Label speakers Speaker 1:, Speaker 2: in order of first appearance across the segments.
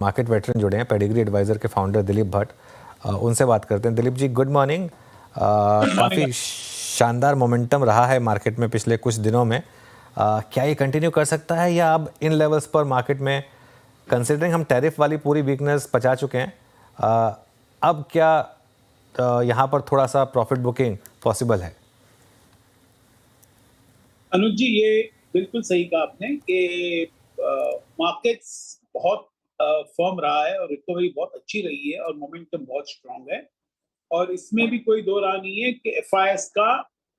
Speaker 1: Market veteran जुड़े हैं, pedigree adviser के फाउंडर दिलीप भट्ट। उनसे बात करते हैं। Dilip ji, good morning. काफ़ी शानदार मोमेंटम रहा है मार्केट में पिछले कुछ दिनों में। क्या ये कंटिन्यू कर सकता है या अब इन लेवल्स पर मार्केट में, कंसिडरिंग हम टैरिफ वाली पूरी वीकनेस पचा चुके हैं, अब क्या यहाँ पर थोड़ा सा प्रॉफिट बुकिंग पॉसिबल है?
Speaker 2: अनुज जी, ये बिल्कुल सही कहा आपने कि मार्केट्स बहुत फर्म रहा है और रिकवरी बहुत अच्छी रही है और मोमेंटम बहुत स्ट्रांग है। और इसमें भी कोई दो राय नहीं है कि एफआईएस का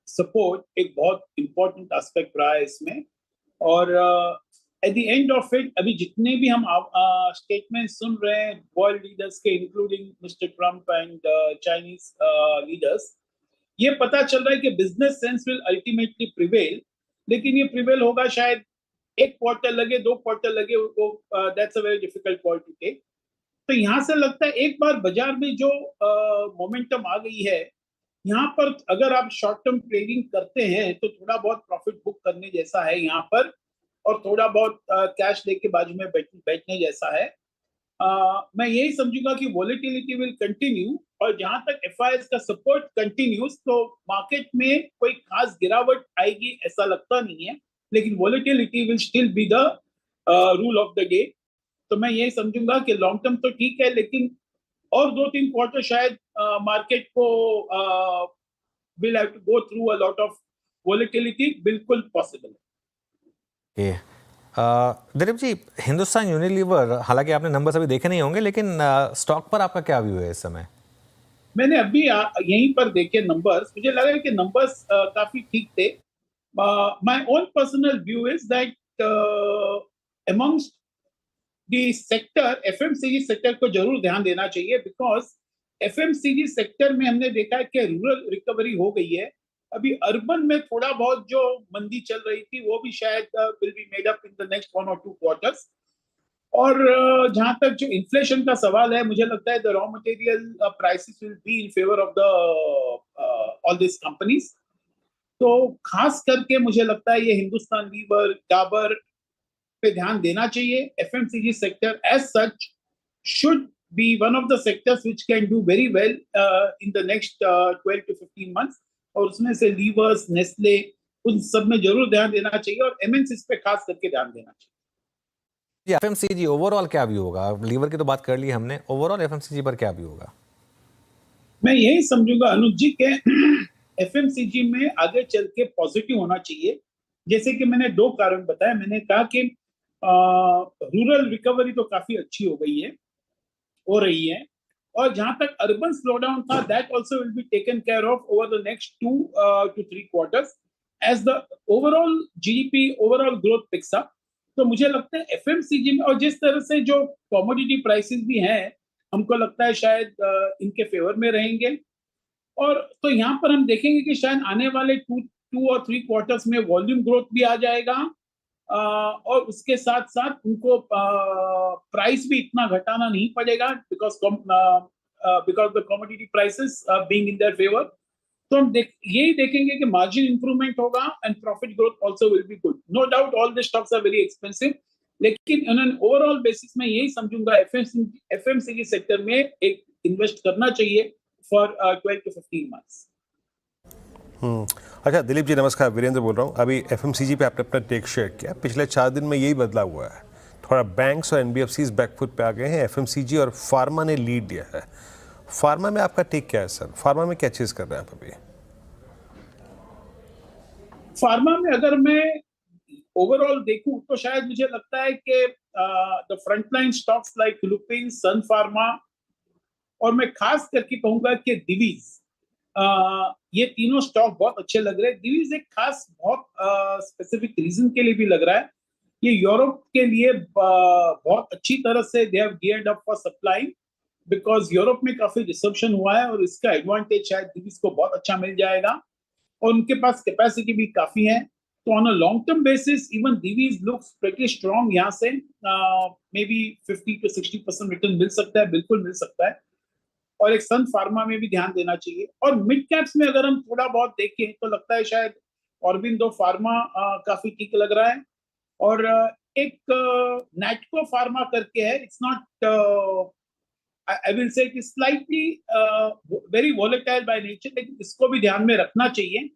Speaker 2: सपोर्ट एक बहुत इंपॉर्टेंट एस्पेक्ट रहा है इसमें। और at the end of it, अभी जितने भी हम स्टेटमेंट सुन रहे हैं वर्ल्ड लीडर्स के, including mister Trump and Chinese leaders, ये पता चल रहा है कि business sense will ultimately prevail. लेकिन ये प्रिवेल होगा शायद एक क्वार्टर लगे, 2 क्वार्टर लगे, वो that's a very difficult call to take. तो यहाँ से लगता है एक बार बाजार में जो मोमेंटम आ गई है, यहाँ पर अगर आप शॉर्ट टर्म ट्रेडिंग करते हैं तो थोड़ा बहुत प्रॉफिट बुक करने जैसा है यहाँ पर, और थोड़ा बहुत कैश लेके बाजू में बैठने जैसा है। मैं यही समझूंगा कि वॉलेटिलिटी विल कंटिन्यू, और जहां तक एफआईएस का सपोर्ट कंटिन्यूस, तो मार्केट में कोई खास गिरावट आएगी ऐसा लगता नहीं है। लेकिन volatility will still be the rule of the day. तो मैं यही समझूंगा कि लॉन्ग टर्म तो ठीक है, लेकिन और 2-3 क्वार्टर शायद मार्केट को will have to go through a lot of volatility, बिल्कुल पॉसिबल है।
Speaker 1: दिलीप जी, हिंदुस्तान यूनिलीवर, हालांकि आपने नंबर्स अभी देखे नहीं होंगे, लेकिन स्टॉक पर आपका क्या व्यू है इस समय?
Speaker 2: मैंने अभी यहीं पर देखे नंबर्स, मुझे लगा कि नंबर्स काफी ठीक थे। My own personal view is that amongst the sector, FMCG sector को जरूर ध्यान देना चाहिए, बिकॉज एफएमसीजी सेक्टर में हमने देखा है कि रूरल रिकवरी हो गई है। अभी अर्बन में थोड़ा बहुत जो मंदी चल रही थी वो भी शायद will be made up in the next 1 or 2 quarters. और जहां तक जो इन्फ्लेशन का सवाल है, मुझे लगता है the raw material prices will be in favour of the all this companies. तो खास करके मुझे लगता है ये हिंदुस्तान लीवर, डाबर पे ध्यान देना चाहिए। FMCG sector as such should be one of the sectors which can do very well in the next 12 to 15 months। और उसमें से लीवर्स, नेस्ले, उन सब में जरूर ध्यान देना चाहिए, और एमएनसीज पे खास करके ध्यान देना चाहिए।
Speaker 1: एफएमसीजी ओवरऑल क्या व्यू होगा? लीवर की तो बात कर ली हमने, ओवरऑल एफएमसीजी पर क्या व्यू होगा?
Speaker 2: मैं यही समझूंगा अनुज जी के एफएमसीजी में आगे चल के पॉजिटिव होना चाहिए। जैसे कि मैंने 2 कारण बताए। मैंने कहा कि रूरल रिकवरी तो काफी अच्छी हो रही है, और जहां तक अर्बन स्लोडाउन था, that also will be taken care of over the next 2 to 3 quarters as the overall GDP, overall growth picks up. तो मुझे लगता है एफएमसीजी में, और जिस तरह से जो कमोडिटी प्राइसेस भी हैं, हमको लगता है शायद इनके फेवर में रहेंगे। और तो यहाँ पर हम देखेंगे कि शायद आने वाले 2 or 3 क्वार्टर्स में वॉल्यूम ग्रोथ भी आ जाएगा, और उसके साथ साथ उनको प्राइस भी इतना घटाना नहीं पड़ेगा, because the commodity prices being in their favour. तो हम यही देखेंगे कि मार्जिन इंप्रूवमेंट होगा and profit growth also will be good. No doubt all the stocks are very expensive, लेकिन ऑन एन ओवरऑल बेसिस में यही समझूंगा एफएमसीजी सेक्टर में एक इन्वेस्ट करना चाहिए फॉर 12 to 15 मंथ्स।
Speaker 3: अच्छा दिलीप जी, नमस्कार, वीरेंद्र बोल रहा हूँ। अभी एफएमसीजी पे आपने अपना टेक शेयर किया। पिछले 4 दिन में यही बदला हुआ है, थोड़ा बैंक्स और एनबीएफसीज बैकफुट पे आ गए हैं, एफएमसीजी और फार्मा ने लीड दिया है। फार्मा में आपका टेक क्या है सर? फार्मा में क्या चीज कर रहे हैं आप अभी?
Speaker 2: फार्मा में अगर मैं ओवरऑल देखूं तो शायद मुझे लगता है कि the frontline stocks like Lupin, Sun Pharma, और मैं खास करके कहूंगा कि दिवीज, ये तीनों स्टॉक बहुत अच्छे लग रहे हैं। दिवीज एक खास बहुत स्पेसिफिक रीजन के लिए भी लग रहा है। ये यूरोप के लिए बहुत अच्छी तरह से they have geared up for supply, because Europe में काफी डिसरप्शन हुआ है, और इसका एडवांटेज शायद दिवीज को बहुत अच्छा मिल जाएगा, और उनके पास कैपेसिटी भी काफी है। तो on a long term basis even Divi's looks pretty strong. यहाँ से मे बी 50 to 60% रिटर्न मिल सकता है, बिल्कुल मिल सकता है। और एक सन फार्मा में भी ध्यान देना चाहिए। और मिड कैप्स में अगर हम थोड़ा बहुत देखें तो लगता है शायद ऑरबिंदो फार्मा काफी ठीक लग रहा है। और एक नैटको फार्मा करके है, it's not, I will say कि slightly very volatile by nature, लेकिन इसको भी ध्यान में रखना चाहिए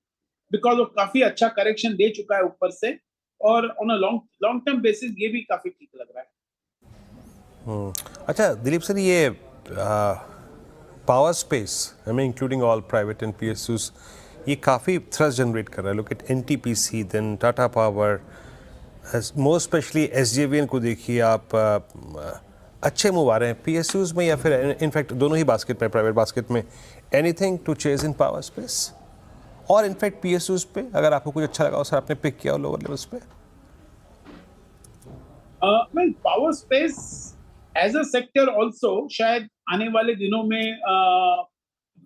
Speaker 2: बिकॉज वो काफी अच्छा करेक्शन दे चुका है ऊपर से, और on a long term basis ये भी काफी ठीक लग रहा है।
Speaker 3: अच्छा दिलीप सर, ये power space, I mean including all private and PSUs, ये काफ़ी थ्रस्ट जनरेट कर रहा है। Look at NTPC, then Tata Power, most specially SJVN को देखिए आप, अच्छे मूव आ रहे हैं पीएसयूज में या फिर इनफैक्ट दोनों ही बास्केट में, प्राइवेट बास्केट में। Anything to chase in power space और इनफैक्ट पीएसयूज पे अगर आपको कुछ अच्छा लगा हो सर, आपने पिक किया हो लोअर लेवल्स पे?
Speaker 2: Well, power space as a sector also शायद आने वाले दिनों में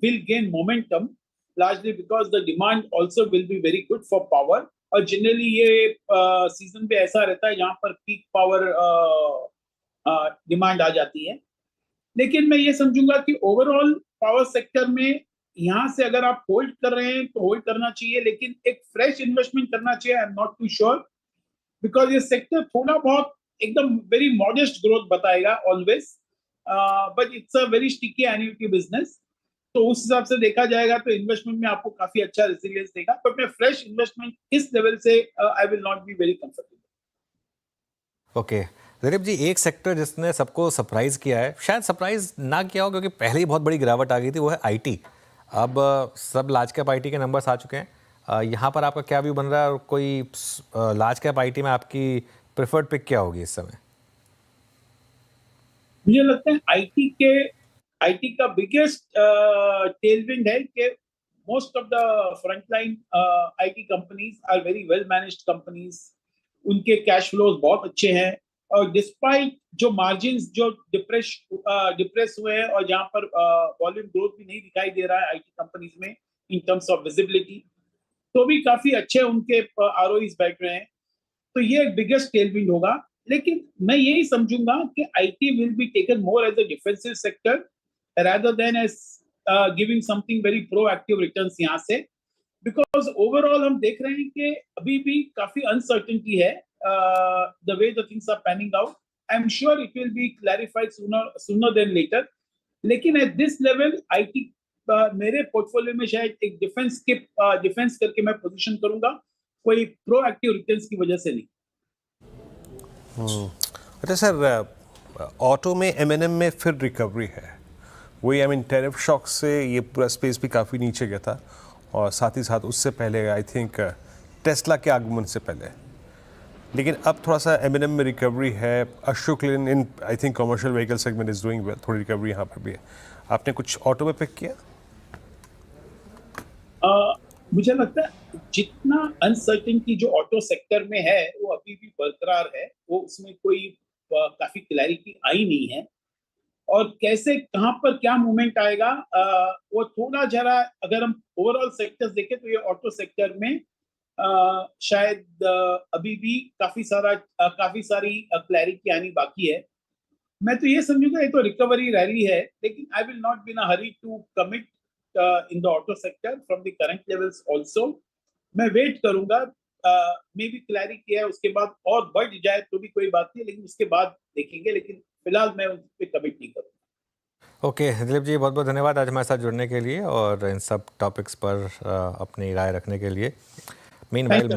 Speaker 2: will gain momentum, largely because the demand also will be very good for power, और जनरली ये सीजन पे ऐसा रहता है जहां पर पीक पावर डिमांड आ जाती है। लेकिन मैं ये समझूंगा कि ओवरऑल पावर सेक्टर में यहाँ से अगर आप होल्ड कर रहे हैं तो होल्ड करना चाहिए, लेकिन एक फ्रेश इन्वेस्टमेंट करना चाहिए। I am not too sure because ये सेक्टर थोड़ा बहुत एकदम वेरी मॉडेस्ट ग्रोथ बताएगा always, but it's a very sticky annuity business. तो उस हिसाब से देखा जाएगा तो इन्वेस्टमेंट में आपको काफी अच्छा रेजिलियंस देगा, बट मैं फ्रेश इन्वेस्टमेंट इस लेवल से I will not be very comfortable.
Speaker 1: Okay Dilip ji, एक सेक्टर जिसने सबको सरप्राइज किया है, शायद सरप्राइज ना किया हो क्योंकि पहले ही बहुत बड़ी गिरावट आ गई थी, वो है आईटी। अब सब लार्ज कैप आईटी के नंबर्स आ चुके हैं, यहाँ पर आपका क्या व्यू बन रहा है और कोई लार्ज कैप आईटी में आपकी प्रेफर्ड पिक क्या होगी इस समय?
Speaker 2: मुझे लगता है आईटी का बिगेस्ट टेलविंड है कि most of the frontline IT companies are very well managed companies, उनके कैश फ्लोज बहुत अच्छे हैं, और डिस्पाइट जो मार्जिन्स जो डिप्रेस हुए हैं और जहां पर वॉल्यूम ग्रोथ भी नहीं दिखाई दे रहा है आईटी कंपनीज में इन टर्म्स ऑफ विजिबिलिटी, तो भी काफी अच्छे उनके आरओईज बैठ रहे हैं। तो ये एक बिगेस्ट टेलविंड होगा, लेकिन मैं यही समझूंगा कि IT will be taken more as a defensive sector rather than as giving something very proactive returns यहाँ से, because overall हम देख रहे हैं कि अभी भी काफी uncertainty है the way the things are panning out. I'm sure it will be clarified sooner than later, लेकिन at this level IT मेरे पोर्टफोलियो में शायद एक डिफेंस करके मैं पोजीशन करूंगा, कोई प्रोएक्टिव रिटर्न्स की वजह से नहीं।
Speaker 3: अच्छा सर, ऑटो में एमएनएम में फिर रिकवरी है, वही आई मीन टैरिफ शॉक से ये पूरा स्पेस भी काफ़ी नीचे गया था, और साथ ही साथ उससे पहले आई थिंक टेस्ला के आगमन से पहले, लेकिन अब थोड़ा सा एमएनएम में रिकवरी है। Ashok Leyland I think commercial vehicle segment is doing well, थोड़ी रिकवरी यहाँ पर भी है। आपने कुछ ऑटो में पिक किया?
Speaker 2: मुझे लगता है जितना अनसर्टेनिटी जो ऑटो सेक्टर में है वो अभी भी बरकरार है, वो उसमें कोई काफी क्लैरिटी आई नहीं है, और कैसे कहां पर क्या मूवमेंट आएगा वो थोड़ा जरा अगर हम ओवरऑल सेक्टर्स देखें तो ये ऑटो सेक्टर में शायद अभी भी काफी सारी क्लैरिटी आनी बाकी है। मैं तो ये समझूंगा ये तो रिकवरी रैली है, लेकिन I will not be in a hurry to commit in the auto sector from the current levels also. मैं वेट करूंगा, मे बी क्लैरिटी है उसके बाद और बढ़ जाए तो भी कोई बात नहीं, लेकिन उसके बाद देखेंगे, लेकिन फिलहाल मैं उस पर कमिट नहीं करूँगा।
Speaker 1: ओके दिलीप जी, बहुत बहुत धन्यवाद आज हमारे साथ जुड़ने के लिए और इन सब टॉपिक्स पर अपनी राय रखने के लिए। मीनवाइल